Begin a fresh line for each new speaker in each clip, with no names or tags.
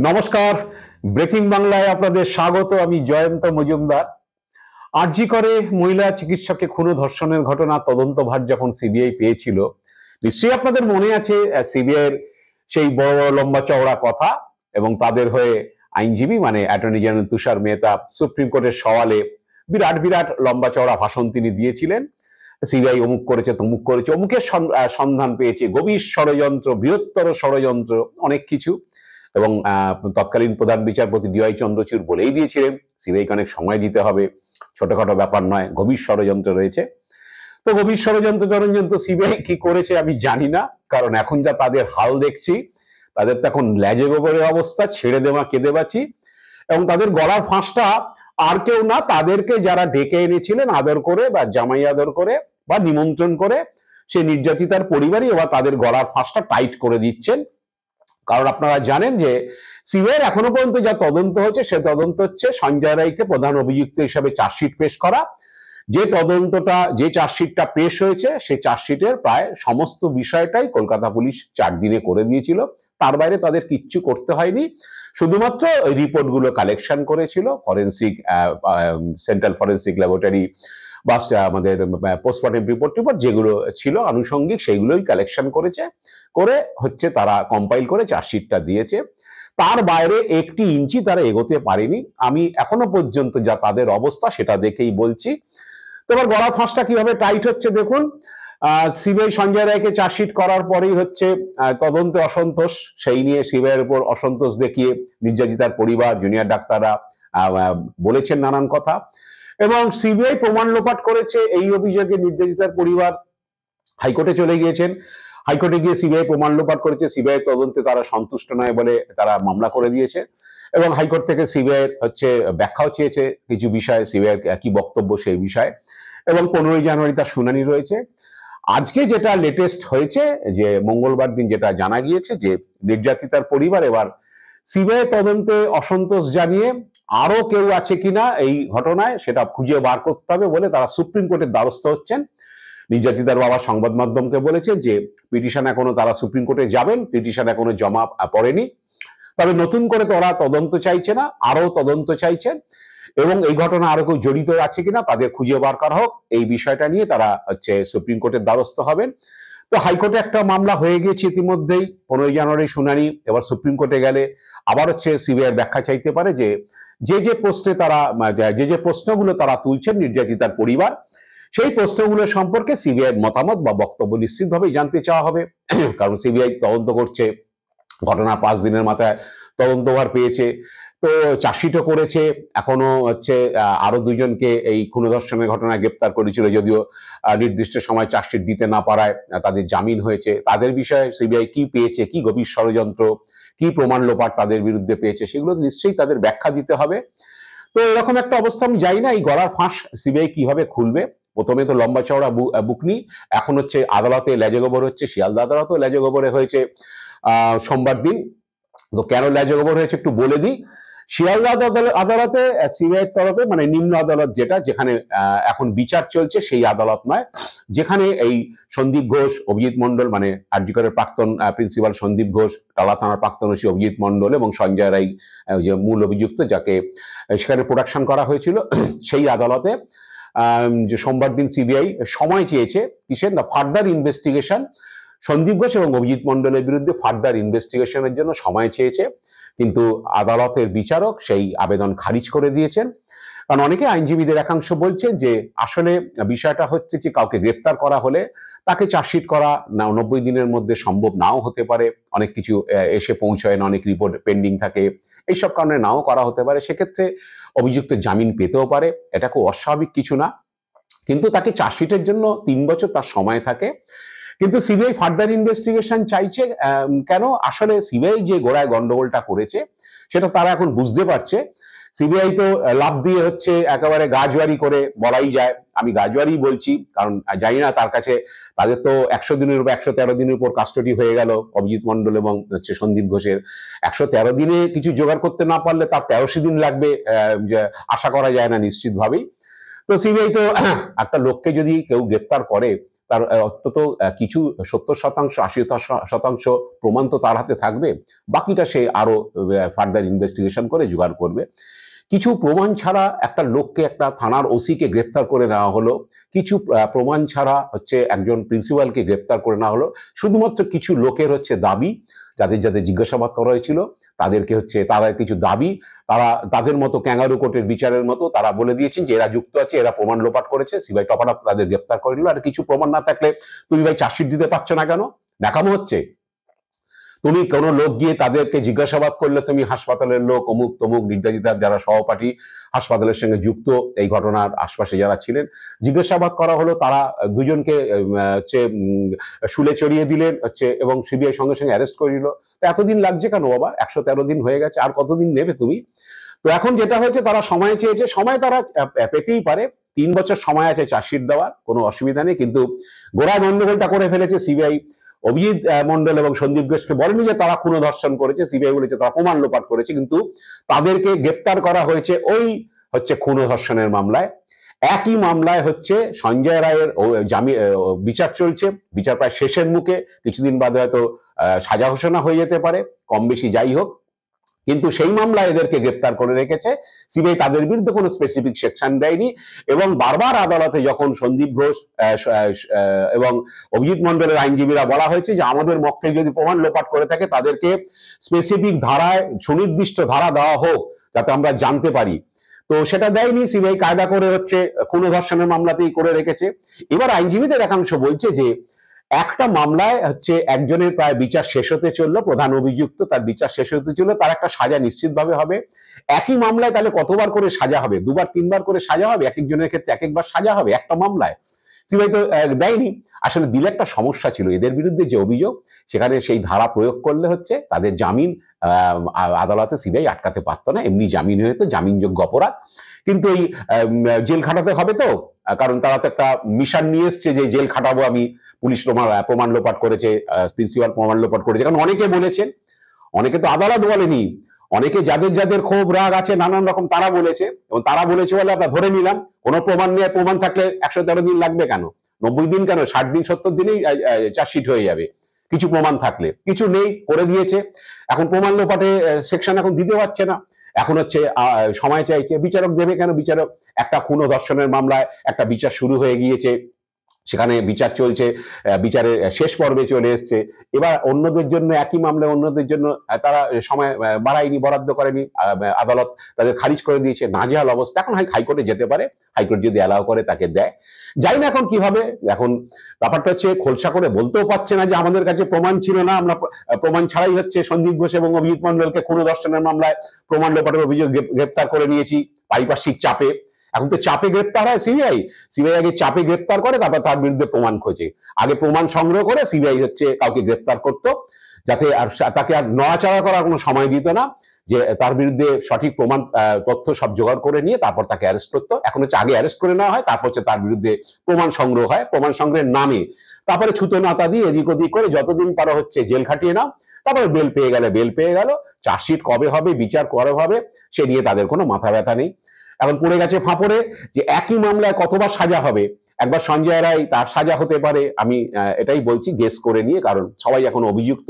নমস্কার, ব্রেকিং বাংলায় আপনাদের স্বাগত। আমি জয়ন্ত মজুমদার। আরজি করে মহিলা চিকিৎসককে খুন ও ধর্ষণের ঘটনা তদন্তভার যখন সিবিআই পেয়েছিল, নিশ্চয়ই আপনাদের মনে আছে সিবিআই এর সেই বড় লম্বা চওড়া কথা, এবং তাদের হয়ে আইনজীবী মানে অ্যাটর্নি জেনারেল তুষার মেহতা সুপ্রিম কোর্টের সওয়ালে বিরাট বিরাট লম্বা চওড়া ভাষণ তিনি দিয়েছিলেন। সিবিআই অমুক করেছে, তমুক করেছে, অমুকের সন্ধান পেয়েছে, গভীর ষড়যন্ত্র, বৃহত্তর ষড়যন্ত্র, অনেক কিছু। এবং তৎকালীন প্রধান বিচারপতি ডিওয়াই চন্দ্রচূড় বলেই দিয়েছিলেন সিবিআইকে অনেক সময় দিতে হবে, ছোটখাটো ব্যাপার নয়, গভীর ষড়যন্ত্র রয়েছে। তো গভীর ষড়যন্ত্র সিবিআই কি করেছে আমি জানি না, কারণ এখন যা তাদের হাল দেখছি, তাদের তো এখন ল্যাজে গোবরের অবস্থা, ছেড়ে দেওয়া কেঁদে বাঁচি। এবং তাদের গলার ফাঁসটা আর কেউ না, তাদেরকে যারা ডেকে এনেছিলেন আদর করে বা জামাই আদর করে বা নিমন্ত্রণ করে, সেই নির্যাতিতার পরিবারই এবার তাদের গলার ফাঁসটা টাইট করে দিচ্ছেন। কারণ আপনারা জানেন যে সিবিআই এখনো পর্যন্ত যা তদন্ত হচ্ছে, সে তদন্ত হচ্ছে সঞ্জয় রায়কে প্রধান অভিযুক্ত হিসাবে চার্জশিট পেশ করা। যে তদন্তটা, যে চার্জশিটটা পেশ হয়েছে, সেই চার্জশিটের প্রায় সমস্ত বিষয়টাই কলকাতা পুলিশ 4 দিনে করে দিয়েছিল। তার বাইরে তাদের কিচ্ছু করতে হয়নি, শুধুমাত্র ওই রিপোর্টগুলো কালেকশন করেছিল ফরেন্সিক, সেন্ট্রাল ফরেন্সিক ল্যাবরেটরি বা আমাদের পোস্টমর্টেম রিপোর্ট যেগুলো ছিল আনুষঙ্গিক, সেইগুলোই কালেকশন করেছে, করে হচ্ছে তারা কম্পাইল করে চার্জশিটটা দিয়েছে। তার বাইরে 1 ইঞ্চি তারা এগোতে পারেনি। আমি এখনো পর্যন্ত যা তাদের অবস্থা সেটা দেখেই বলছি। তো এবার গলা ফাঁসটা কিভাবে টাইট হচ্ছে দেখুন। সিবিআই সঞ্জয় রায়কে চার্জশিট করার পরেই হচ্ছে তদন্তে অসন্তোষ, সেই নিয়ে সিবিআইয়ের উপর অসন্তোষ দেখিয়ে নির্যাতিতার পরিবার, জুনিয়র ডাক্তাররা বলেছেন নানান কথা, এবং সিবিআই প্রমাণ লোপাট করেছে এই অভিযোগে নির্যাতিতার পরিবার হাইকোর্টে চলে গিয়েছেন। হাইকোর্টে গিয়ে সিবিআই প্রমাণ লোপাট করেছে, সিবিআই তদন্তে তারা সন্তুষ্ট নয় বলে তারা মামলা করে দিয়েছে, এবং হাইকোর্ট থেকে সিবিআই হচ্ছে ব্যাখ্যাও চেয়েছে কিছু বিষয়ে, সিবিআই কি বক্তব্য সেই বিষয়ে, এবং 15ই জানুয়ারি তার শুনানি রয়েছে। আজকে যেটা লেটেস্ট হয়েছে, যে মঙ্গলবার দিন যেটা জানা গিয়েছে, যে নির্যাতিতার পরিবার এবার সিবিআই তদন্তে অসন্তোষ জানিয়ে আরো কেউ আছে কিনা এই ঘটনায় সেটা খুঁজে বার করতে হবে বলে তারা সুপ্রিম কোর্টের দ্বারস্থ হচ্ছেন। নির্যাতিতার বাবা সংবাদ মাধ্যমকে বলেছে যে পিটিশন এখনো তারা সুপ্রিম কোর্টে যাবেন, পিটিশন এখনো জমা পড়েনি, তবে নতুন করে তারা তদন্ত চাইছে না, আরো তদন্ত চাইছেন, এবং এই ঘটনা আরো কেউ জড়িত আছে কিনা তাদের খুঁজে বার করা হোক, এই বিষয়টা নিয়ে তারা হচ্ছে সুপ্রিম কোর্টের দ্বারস্থ হবেন। তো হাইকোর্টে একটা মামলা হয়ে গিয়েছে ইতিমধ্যেই, 15ই জানুয়ারি শুনানি। এবার সুপ্রিম কোর্টে গেলে আবার হচ্ছে সিবিআই ব্যাখ্যা চাইতে পারে যে যে প্রশ্নে তারা, যে প্রশ্নগুলো তারা তুলছেন নির্যাতিতার পরিবার, সেই প্রশ্নগুলো সম্পর্কে সিবিআই মতামত বা বক্তব্য নিশ্চিতভাবেই জানতে চাওয়া হবে। কারণ সিবিআই তদন্ত করছে, ঘটনা 5 দিনের মাথায় তদন্তভার পেয়েছে, তো চার্জশিটও করেছে, এখনো হচ্ছে আরো 2 জনকে এই খুন ধর্ষণের ঘটনায় গ্রেপ্তার করেছিল, যদিও নির্দিষ্ট সময় চার্জশিট দিতে না পারায় তাদের জামিন হয়েছে। তাদের বিষয়ে সিবিআই কি পেয়েছে, কি গভীর ষড়যন্ত্র, কি প্রমাণ লোপাট তাদের বিরুদ্ধে পেয়েছে, সেগুলো নিশ্চয়ই তাদের ব্যাখ্যা দিতে হবে। তো এরকম একটা অবস্থা, আমি জানি না এই গলার ফাঁস সিবিআই কিভাবে খুলবে। প্রথমে তো লম্বা চওড়া বুকনি, এখন হচ্ছে আদালতে লেজে গোবর হচ্ছে, শিয়ালদা আদালতেও লেজে গোবরে হয়েছে সোমবার দিন। তো কেন লেজে গোবর হয়েছে একটু বলে দিই। শিয়ালদা আদালতে সিবিআইয়ের তরফে, মানে নিম্ন আদালত যেটা, যেখানে এখন বিচার চলছে, সেই আদালত নয়, যেখানে এই সন্দীপ ঘোষ, অভিজিৎ মন্ডল, মানে আরজি করের প্রাক্তন প্রিন্সিপাল সন্দীপ ঘোষ, টালা থানার প্রাক্তন ওসি অভিজিৎ মন্ডল এবং সঞ্জয় রায় যে মূল অভিযুক্ত, যাকে সেখানে প্রোডাকশন করা হয়েছিল, সেই আদালতে যে সোমবার দিন সিবিআই সময় চেয়েছে কিসের না, ফার্দার ইনভেস্টিগেশন, সন্দীপ ঘোষ এবং অভিজিৎ মন্ডলের বিরুদ্ধে ফার্দার ইনভেস্টিগেশনের জন্য সময় চেয়েছে, কিন্তু আদালতের বিচারক সেই আবেদন খারিজ করে দিয়েছেন। কারণ অনেকে আইনজীবীদের একাংশ বলছেন যে আসলে বিষয়টা হচ্ছে যে কাউকে গ্রেপ্তার করা হলে তাকে চার্জশিট করা 90 দিনের মধ্যে সম্ভব নাও হতে পারে, অনেক কিছু এসে পৌঁছয় না, অনেক রিপোর্ট পেন্ডিং থাকে, এইসব কারণে নাও করা হতে পারে, সেক্ষেত্রে অভিযুক্ত জামিন পেতেও পারে, এটা খুব অস্বাভাবিক কিছু না। কিন্তু তাকে চার্জশিটের জন্য 3 বছর তার সময় থাকে। কিন্তু সিবিআই ফার্দার ইনভেস্টিগেশন চাইছে কেন? আসলে সিবিআই যে গোড়ায় গন্ডগোলটা করেছে সেটা তারা এখন বুঝতে পারছে। সিবিআই তো লাভ দিয়ে হচ্ছে একেবারে গাজওয়ারি করে বলাই যায়, আমি গাজওয়ারি বলছি, কারণ জানি না তার কাছে, তাদের তো 100 দিনের উপর 113 দিনের উপর কাস্টডি হয়ে গেল অভিজিৎ মন্ডল এবং হচ্ছে সন্দীপ ঘোষের। 113 দিনে কিছু জোগাড় করতে না পারলে তার 1300 দিন লাগবে, আশা করা যায় না নিশ্চিতভাবেই। তো সিবিআই তো একটা লোককে যদি কেউ গ্রেপ্তার করে, তার অন্তত কিছু 70% 80% প্রমাণ তো তার হাতে থাকবে, বাকিটা সে আরো ফার্দার ইনভেস্টিগেশন করে জোগাড় করবে। কিছু প্রমাণ ছাড়া একটা লোককে, একটা থানার ওসিকে গ্রেপ্তার করে নেওয়া হলো, কিছু প্রমাণ ছাড়া হচ্ছে একজন প্রিন্সিপালকে গ্রেপ্তার করে নেওয়া হলো, শুধুমাত্র কিছু লোকের হচ্ছে দাবি, যাদের যাদের জিজ্ঞাসাবাদ করা হয়েছিল তাদেরকে হচ্ছে তাদের কিছু দাবি, তারা তাদের মতো ক্যাঙ্গারু কোর্টের বিচারের মতো তারা বলে দিয়েছেন যে এরা যুক্ত আছে, এরা প্রমাণ লোপাট করেছে, সিবিআই টপার আপ তাদের গ্রেপ্তার করে নিল। আর কিছু প্রমাণ না থাকলে তুমি ভাই চার্জশিট দিতে পারছো না কেন? দেখানো হচ্ছে তুমি কোনো লোক গিয়ে তাদেরকে জিজ্ঞাসাবাদ করলে তুমি হাসপাতালের লোক অমুক তমুক নির্যাতিতার যারা সহপাঠী হাসপাতালের সঙ্গে যুক্ত এই ঘটনার আশপাশে যারা ছিলেন, জিজ্ঞাসাবাদ করা হলো, তারা দুজনকে হচ্ছে শুলে চড়িয়ে দিলেন হচ্ছে এবং সিবিআই সঙ্গে সঙ্গে অ্যারেস্ট করে নিল। তো এতদিন লাগছে কেন বাবা? 113 দিন হয়ে গেছে, আর কতদিন নেবে তুমি? তো এখন যেটা হয়েছে, তারা সময় চেয়েছে, সময় তারা পেতেই পারে, 3 বছর সময় আছে চার্জশিট দেওয়ার, কোনো অসুবিধা নেই। কিন্তু গোড়া গন্ডগোলটা করে ফেলেছে সিবিআই। অভিজিৎ মন্ডল এবং সন্দীপ ঘোষকে বলেনি যে তারা খুন ধর্ষণ করেছে, সিবিআই বলেছে তারা প্রমাণ লোপাট করেছে, কিন্তু তাদেরকে গ্রেপ্তার করা হয়েছে ওই হচ্ছে খুন ধর্ষণের মামলায়। একই মামলায় হচ্ছে সঞ্জয় রায়ের বিচার চলছে, বিচার প্রায় শেষের মুখে, কিছুদিন বাদে হয়তো সাজা ঘোষণা হয়ে যেতে পারে, কম বেশি যাই হোক। কিন্তু সেই মামলায় এদেরকে গ্রেপ্তার করে রেখেছে সিবিআই, তাদের বিরুদ্ধে কোনো স্পেসিফিক সেকশন দেয়নি। এবং বারবার আদালতে যখন সন্দীপ ঘোষ এবং অভিজিৎ মন্ডলের আইনজীবীরা বলা হয়েছে যে আমাদের মক্কেল যদি প্রমাণ লোপাট করে থাকে তাদেরকে স্পেসিফিক ধারায় সুনির্দিষ্ট ধারা দেওয়া হোক যাতে আমরা জানতে পারি, তো সেটা দেয়নি। সিবিআই কায়দা করে হচ্ছে খুন ধর্ষণের মামলাতেই করে রেখেছে। এবার আইনজীবীদের একাংশ বলছে যে একটা মামলায় হচ্ছে একজনের প্রায় বিচার শেষ হতে চললো, প্রধান অভিযুক্ত, তার বিচার শেষ হতে চললো, তার একটা সাজা নিশ্চিতভাবে হবে। একই মামলায় তাহলে কতবার করে সাজা হবে? 2বার 3বার করে সাজা হবে? এক একজনের ক্ষেত্রে এক একবার সাজা হবে একটা মামলায়? সিবিআই তো দেয়নি। আসলে দিলে একটা সমস্যা ছিল, এদের বিরুদ্ধে যে অভিযোগ সেখানে সেই ধারা প্রয়োগ করলে হচ্ছে তাদের জামিন আদালতে সিবিআই আটকাতে পারতো না, এমনি জামিন হয়ে তো জামিনযোগ্য অপরাধ। কিন্তু এই জেল খাটাতে হবে তো, কারণ তারা তো একটা মিশন নিয়ে এসছে যে জেল খাটাবো আমি, পুলিশ প্রমাণ লোপাট করেছে, প্রিন্সিপাল প্রমাণ লোপাট করেছে। কারণ অনেকে বলেছেন, অনেকে তো আদালত বলেনি, অনেকে যাদের যাদের ক্ষোভ রাগ আছে নানান রকম তারা বলেছে, এবং তারা বলেছে বলে আমরা ধরে নিলাম। কোনো প্রমাণ নিয়ে, প্রমাণ থাকলে 113 দিন লাগবে কেন? 90 দিন কেন? 60 দিন 70 দিনেই চার্জশিট হয়ে যাবে, কিছু প্রমাণ থাকলে। কিছু নেই, করে দিয়েছে। এখন প্রমাণ লোপাটে সেকশন এখন দিতে পারছে না, এখন হচ্ছে সময় চাইছে। বিচারক দেবে কেন? বিচারক একটা খুন ধর্ষণের মামলায় একটা বিচার শুরু হয়ে গিয়েছে, সেখানে বিচার চলছে, বিচারের শেষ পর্বে চলে এসছে। এবার অন্যদের জন্য একই মামলায় অন্যদের জন্য তারা সময় বাড়ায়নি, বরাদ্দ করেনি, আদালত তাদের খারিজ করে দিয়েছে, নাজেহাল অবস্থা। এখন হাইকোর্টে যেতে পারে, হাইকোর্ট যদি অ্যালাউ করে তাকে দেয়। যাই না এখন কিভাবে, এখন ব্যাপারটা হচ্ছে খোলসা করে বলতেও পারছে না যে আমাদের কাছে প্রমাণ ছিল না, আমরা প্রমাণ ছাড়াই হচ্ছে সন্দীপ ঘোষ এবং অভিজিৎ মন্ডলকে খুন ধর্ষণের মামলায় প্রমাণ লোপাটের অভিযোগ গ্রেপ্তার করে নিয়েছি পারিপার্শ্বিক চাপে। এখন তো চাপে গ্রেপ্তার হয় সিবিআই, সিবিআই আগে চাপে গ্রেপ্তার করে, তারপর তার বিরুদ্ধে প্রমাণ খোঁজে। আগে প্রমাণ সংগ্রহ করে সিবিআই হচ্ছে কাউকে গ্রেপ্তার করতো, যাতে আর তাকে আর নড়াচড়া করার কোনো সময় দিত না, যে তার বিরুদ্ধে সঠিক প্রমাণ তথ্য সব জোগাড় করে নিয়ে তারপর তাকে অ্যারেস্ট করতো। এখন হচ্ছে আগে অ্যারেস্ট করে নেওয়া হয়, তারপর হচ্ছে তার বিরুদ্ধে প্রমাণ সংগ্রহ হয়, প্রমাণ সংগ্রহের নামে তারপরে ছুতো নাতা দিয়ে এদিক ওদিক করে যতদিন পারো হচ্ছে জেল খাটিয়ে নাও, তারপরে বেল পেয়ে গেলে বেল পেয়ে গেল। চার্জশিট কবে হবে, বিচার কবে হবে, সে নিয়ে তাদের কোনো মাথা ব্যথা নেই। এখন পড়ে গেছে ফাঁপড়ে যে একই মামলায় কতবার সাজা হবে। একবার সঞ্জয় রায়, তার সাজা হতে পারে, আমি এটাই বলছি গেস করে নিয়ে, কারণ সবাই এখন অভিযুক্ত।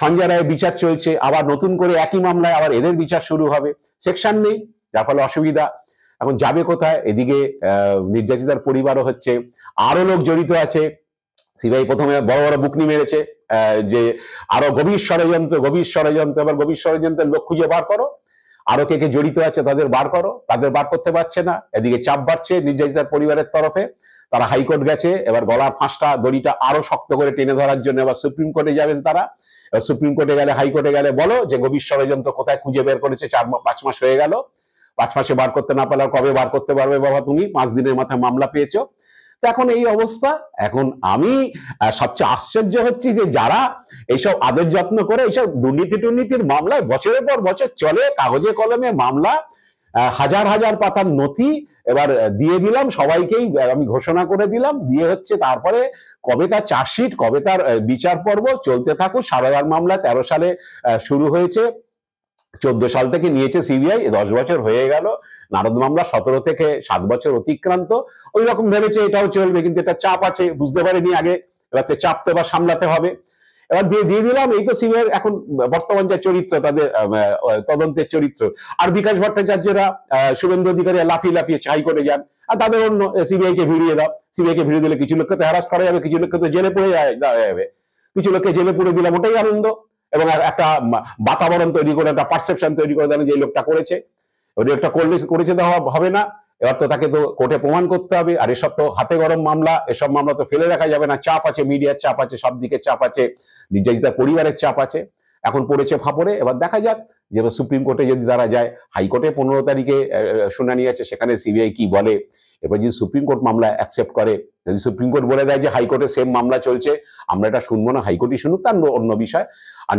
সঞ্জয় রায়ের বিচার চলছে, আবার নতুন করে একই মামলায় আবার এদের বিচার শুরু হবে, সেকশন নেই, যার ফলে অসুবিধা। এখন যাবে কোথায়? এদিকে নির্যাতিতার পরিবারও হচ্ছে, আরো লোক জড়িত আছে। সিবিআই প্রথমে বড় বড় বুকনি মেরেছে যে আরো গভীর ষড়যন্ত্র, এবার গভীর ষড়যন্ত্রের লোক খুঁজে বার করো, আরো কে কে জড়িত আছে তাদের বার করো, তাদের বার করতে পারছে না। এদিকে চাপ বাড়ছে নির্যাতিতার পরিবারের তরফে, তারা হাইকোর্ট গেছে, এবার গলার ফাঁসটা দড়িটা আরো শক্ত করে টেনে ধরার জন্য এবার সুপ্রিম কোর্টে যাবেন তারা। সুপ্রিম কোর্টে গেলে, হাইকোর্টে গেলে বলো যে গভীর ষড়যন্ত্র কোথায় খুঁজে বের করেছে, 4-5 মাস হয়ে গেল, 5 মাসে বার করতে না পারলে কবে বার করতে পারবে বাবা তুমি? 5 দিনের মাথায় মামলা পেয়েছো। তো এখন এই অবস্থা। এখন আমি সবচেয়ে আশ্চর্য হচ্ছি যে যারা এইসব আদর যত্ন করে এইসব দুর্নীতির মামলায় বছরের পর বছর চলে, কাগজে কলমে মামলা, হাজার হাজার পাতার নথি এবার দিয়ে দিলাম সবাইকেই, আমি ঘোষণা করে দিলাম, দিয়ে হচ্ছে তারপরে কবে তার চার্জশিট, কবে তার বিচার পর্ব চলতে থাকুক। সারদার মামলা 13 সালে শুরু হয়েছে, 14 সাল থেকে নিয়েছে সিবিআই, 10 বছর হয়ে গেল। নারদ মামলা 17 থেকে 7 বছর অতিক্রান্ত, ওই রকম ভেবেছে এটাও চলবে, কিন্তু এটা চাপ আছে, বুঝতে পারেনি আগে, এবার তো চাপ তো এবার সামলাতে হবে। এবার দিয়ে দিলাম, এই তো সিবিআই এখন বর্তমান যে চরিত্র, তাদের তদন্তের চরিত্র। আর বিকাশ ভট্টাচার্যরা, শুভেন্দু অধিকারী লাফিয়ে লাফিয়ে হাইকোর্টে যান, আর তাদের অন্য সিবিআই কে ভিড়িয়ে দাও। সিবিআই কে ভিড়িয়ে দিলে কিছু লোককে তো হ্যারাস করা যাবে, কিছু লোককে তো জেলে পুরে যাবে, কিছু লোককে জেলে পুরে দিলাম, ওটাই আনন্দ। এবং একটা বাতাবরণ তৈরি করে, একটা পারসেপশন তৈরি করে দেন যে এই লোকটা করেছে, ওই লোকটা করেছে তো হবে না, এবার তো তাকে তো কোর্টে প্রমাণ করতে হবে। আর এসব তো হাতে গরম মামলা, এসব মামলা তো ফেলে রাখা যাবে না, চাপ আছে, মিডিয়ার চাপ আছে, সব দিকে চাপ আছে, নির্যাতিতার পরিবারের চাপ আছে। এখন পড়েছে ফাঁপড়ে, এবার দেখা যাক যে সুপ্রিম কোর্টে যদি তারা যায়, হাইকোর্টে 15 তারিখে শুনানি আছে, সেখানে সিবিআই কি বলে। এবার যদি সুপ্রিম কোর্ট মামলা অ্যাকসেপ্ট করে, যদি সুপ্রিম কোর্ট বলে দেয় যে হাইকোর্টে সেম মামলা চলছে, আমরা এটা শুনবো না, হাইকোর্টই শুনুক, তার অন্য বিষয়। আর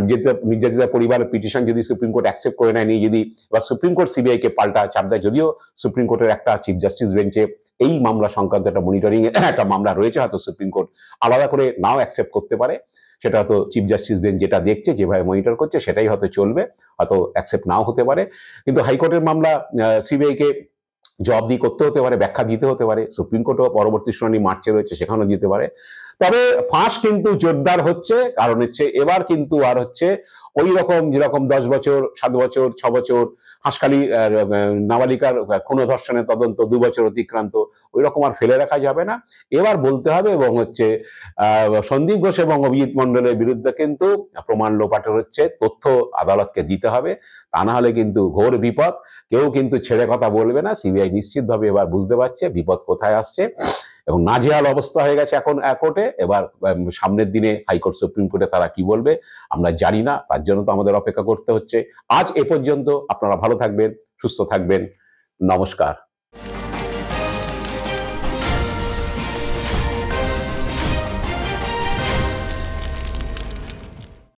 নির্যাতিতার পরিবারের পিটিশন যদি সুপ্রিম কোর্ট অ্যাকসেপ্ট করে নেয়, যদি এবার সুপ্রিম কোর্ট সিবিআই কে পাল্টা চাপ দেয়, যদিও সুপ্রিম কোর্টের একটা চিফ জাস্টিস বেঞ্চে এই মামলা সংক্রান্ত একটা মনিটরিং একটা মামলা রয়েছে, হয়তো সুপ্রিম কোর্ট আলাদা করে নাও অ্যাকসেপ্ট করতে পারে, সেটা হয়তো চিফ জাস্টিস বেঞ্চ যেটা দেখছে, যেভাবে মনিটর করছে, সেটাই হয়তো চলবে, হয়তো অ্যাকসেপ্ট নাও হতে পারে। কিন্তু হাইকোর্টের মামলা সিবিআই কে জবাবদিহি করতে হতে পারে, ব্যাখ্যা দিতে হতে পারে, সুপ্রিম কোর্টও পরবর্তী শুনানি মার্চে রয়েছে, সেখানেও দিতে পারে। তবে ফাঁস কিন্তু জোরদার হচ্ছে, কারণ হচ্ছে এবার কিন্তু আর হচ্ছে ওই রকম যেরকম 10 বছর, 7 বছর, 6 বছর হাঁসখালি নাবালিকার খুন ধর্ষণের তদন্ত 2 বছর অতিক্রান্ত, ওই রকম আর ফেলে রাখা যাবে না, এবার বলতে হবে। এবং হচ্ছে সন্দীপ ঘোষ এবং অভিজিৎ মন্ডলের বিরুদ্ধে কিন্তু প্রমাণ লোপাটের হচ্ছে তথ্য আদালতকে দিতে হবে, তা না হলে কিন্তু ঘোর বিপদ। কেউ কিন্তু ছেড়ে কথা বলবে না, সিবিআই নিশ্চিতভাবে এবার বুঝতে পারছে বিপদ কোথায় আসছে, এবং নাজেহাল অবস্থা হয়ে গেছে এখন কোর্টে। এবার সামনের দিনে হাইকোর্ট, সুপ্রিম কোর্টে তারা কি বলবে আমরা জানি না, তার জন্য তো আমাদের অপেক্ষা করতে হচ্ছে। আজ এ পর্যন্ত, আপনারা ভালো থাকবেন, সুস্থ থাকবেন, নমস্কার।